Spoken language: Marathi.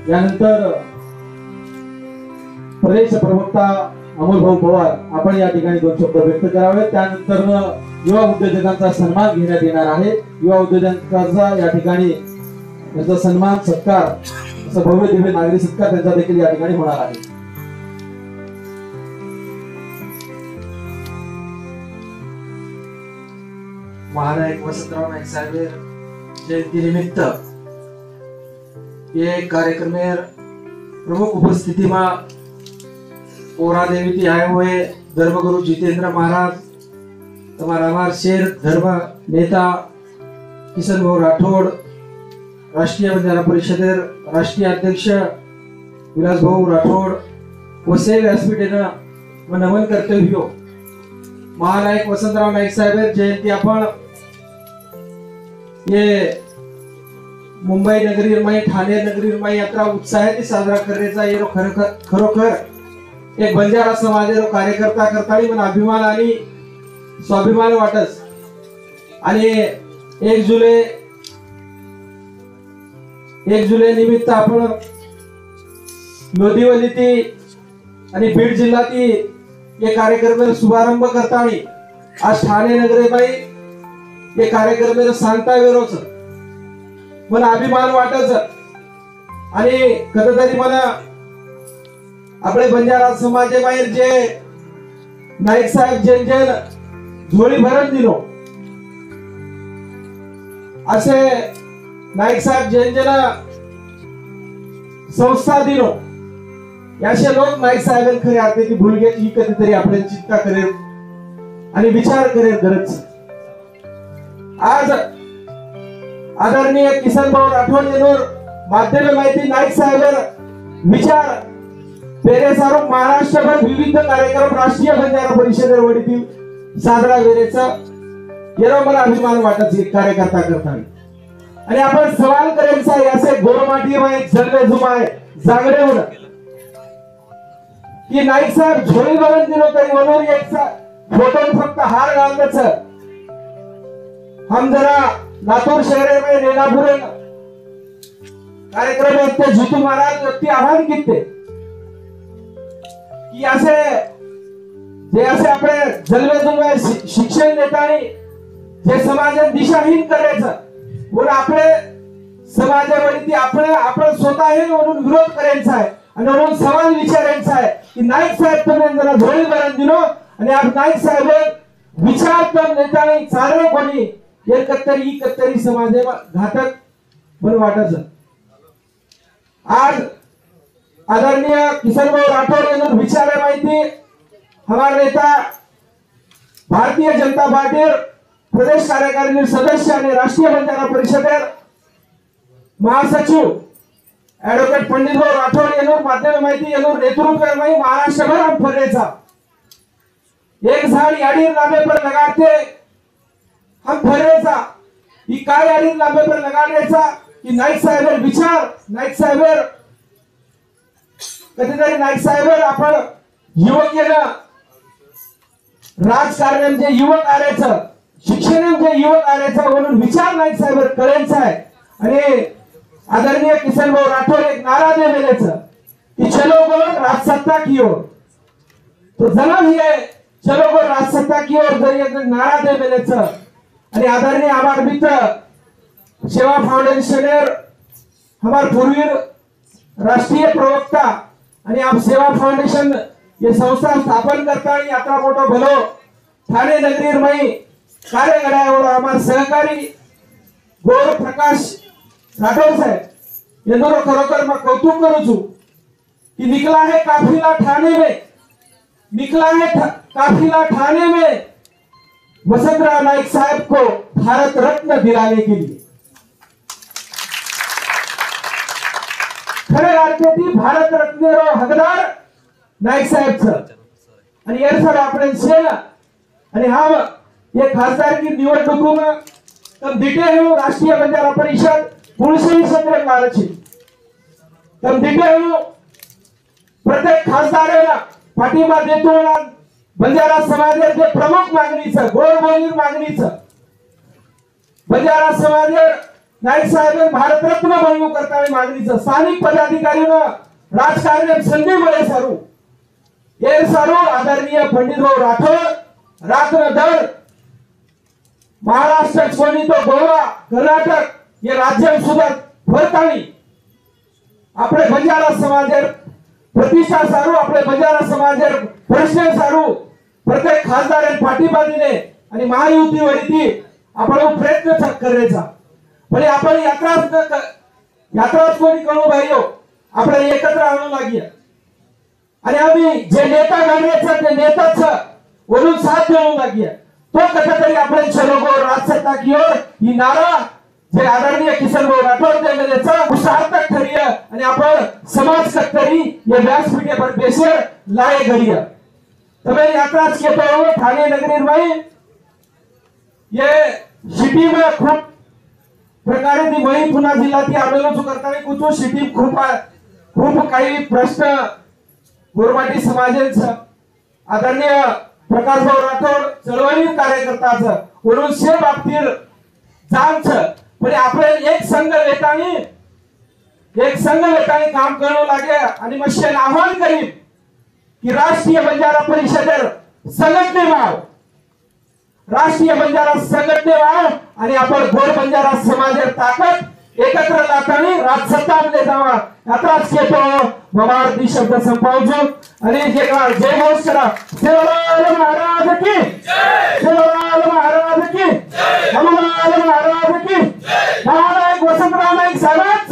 यानंतर प्रदेश प्रवक्ता अमोल भाऊ पवार आपण या ठिकाणी 2 शब्द व्यक्त करावे। त्यानंतर युवा उद्योजकांचा सन्मान घेण्यात येणार आहे। युवा उद्योजकांचा या ठिकाणी त्याचा सन्मान सत्कार असं भव्य दिव्य नागरी सत्कार त्यांचा देखील या ठिकाणी होणार आहे। महानायक वसंतराव नाईक साहेब जयंती निमित्त ये कार्यक्रम में प्रमुख उपस्थिति में ओरा देवी थी आए हुए धर्मगुरु जितेंद्र महाराज, हमारा हमार शेर धर्म नेता किशन भाऊ राठौड़, राष्ट्रीय बंजारा परिषद राष्ट्रीय अध्यक्ष विलास भाऊ राठौड़ व से व्यासपीठ में नमन करते हुए महानायक वसंतराव नाईक साहेब जयंती आपण ये मुंबई नगरी में ठाणे नगरी में यात्रा उत्साहाने साजरा करण्याचा ये खरोखर एक बंजारा समाज कार्यकर्ता करता मला अभिमान आणि स्वाभिमान वाटस। आणि 1 जुलै निमित्त आपण लोधिवलीती आणि बीड जिल्ह्याती ये कार्यक्रम शुभारंभ करता आज ठाणे नगरी में ये कार्यक्रम सांगता वेरोच मला अभिमान वाटच। आणि कधीतरी मला आपले बंजारा समाजे बाहेर जे नाईक साहेब जेंजेल झोळी भरण दिलो असे नाईक साहेब जेंजेला संस्था दिलो याचे लोक नाईक साहेब खरे अर्थाने भूलग्याची कधीतरी आपल्या चिंता करेल आणि विचार करेल गरज। आज आदरणीय किसन भाऊ राठौड़ यांवर माध्यम माहिती नाईक साहेब विचार पेरे सारो महाराष्ट्रभर विविध कार्यक्रम राष्ट्रीय बंजारा परिषद वडीतील साजरा वेरेचा येरो मला अभिमान वाटत कार्यकर्ता करता। आणि आपण सवाल करेल असे गोरमाटी में जलवे जुमाय जागडे होणं की नाईक साहेब झोळी भरून दिलो तरी म्हणून एक फोटो फक्त हार घालण्याच हम जरा लातूर शहर में रेलापुर कार्यक्रम में जितू महाराज व्यक्ती आव्हान किते की असे जे असे आपले जलवे शिक्षण देताना जे समाजात दिशाहीन करायचं म्हणून आपले समाजावरती आपण स्वतःही म्हणून विरोध करायचा आहे आणि म्हणून सवाल विचारायचा आहे की नाईक साहेब तुम्ही जरा झोळी भरून दिलो आणि आज नाईक साहेब विचार तर नेतानी चालवे कोणी एकतरी समाजे घातक म्हणून वाटत। आज आदरणीय किशन भाऊ राठौड़ यांना विचारे माहिती हमारे नेता भारतीय जनता पार्टी प्रदेश कार्यकारिणी सदस्य आणि राष्ट्रीय बंजारा परिषद महासचिव एडवोकेट पंडित भाऊ राठौड़ यांना माध्यम माहिती यांना नेतृत्व में महाराष्ट्रभर हम फरेचा एक झाड़ याडीर नामे पर लगाते हम फरेचा ही काय याडीर नामे पर लगाडेचा की नाईक साहेब विचार नाईक साहेब कधीतरी नाईक साहेब आपण युवकेला राजकारण जे युवक आल्याचं शिक्षण जे युवक आल्याचं म्हणून विचार नाईक साहेब करायचा आहे। आणि आदरणीय किशन भाऊ राठौड़ एक नारा दे मेलेचं कि चलो गो राजसत्ता की ओर, तो जन्म ही है चलो गो राजसत्ता की ओर जरिए नारा दे मेलेचं। आणि आदरणीय हमार मित्र सेवा फाउंडेशन हमार पूर्वीर राष्ट्रीय प्रवक्ता आणि आप सेवा फाउंडेशन ये संस्था स्थापन करता यात्रा मोठो भलो ठाणे नगरी में कार्य कराया और हमारे सहकारी गौरव प्रकाश राठौड़ साहब ये दोनों खरोखर मैं कौतुक करू छू कि निकला है काफिला ठाणे में, निकला है काफिला ठाणे में वसंतराव नाईक साहब को भारत रत्न दिलाने के लिए। खरे अर्थाने भारत रत्न रो हकदार नाईक साहेब आणि यार आपण सेना आणि हा ये खासदारकी निवडणूक तम दिटे हो राष्ट्रीय बंजारा परिषद पुळशी सत्र मारची तम दिटे हो प्रत्येक खासदाराला पाठिंबा देतो बंजारा समाजाचे प्रमुख मागणीचं गोड बोलीर मागणीचं बंजारा समाज नाईक साहेब भारतरत्न बनवू करताना मागणीचं स्थानिक पदाधिकारीनं राजकारण संधी मिळे सारू ये सारू आदरणीय पंडितभाऊ राठोड रात्र दर महाराष्ट्र कोणी तो गोवा कर्नाटक हे राज्य सुद्धा फरतानी आपले बंजारा समाज प्रतिष्ठा सारू आपले बंजारा समाज प्रश्न सारू प्रत्येक खासदार पाठिंबा दिले आणि महायुतीवरती आपण प्रयत्न करायचा पण आपण यात्राच कोणी करू भाईयो आपण एकत्र आणू लागूया आणि आम्ही जे नेता घालण्याचं ते नेताच वरून साथ देऊ लागूया तो कधीतरी आपण चलो राजसत्ता की ओर ही नारा जे आदरणीय किसनभाऊ राठोड यांचा सार्थक ठरिय आणि आपण समाज कत्तरी ये व्यासपीठे पर बेसर लाए घड़िया तबे यात्राच के तो ठाणे नगरी भाई ये सिटी में खूप प्रकारे ती वही पुन्हा जिल्ह्यात आंदोलन करताना कुछ सिटी खूप काही प्रश्न गोरवाटी समाजाचं आदरणीय प्रकाशभाऊ राठोड चळवळी कार्यकर्ताचं म्हणून से बाबतीत जाणचं पण आपल्याला एक संघ वेतानी काम करू लागे आणि मग शेन आव्हान करीन की राष्ट्रीय बंजारा परिषदेर संघटने व्हाव राष्ट्रीय बंजारा संघटने व्हाव आणि आपण गोर बंजारा समाजेर ताकद एकत्र लातानी राजसत्तामध्ये जावा यात्राच केतो ममार शब्द संपावजो आणि जे का जय घोष करा सेवालाल महाराज की सेवालाल महाराज की हनुमान महाराज की महाराज वसंतराव नाईक साहेब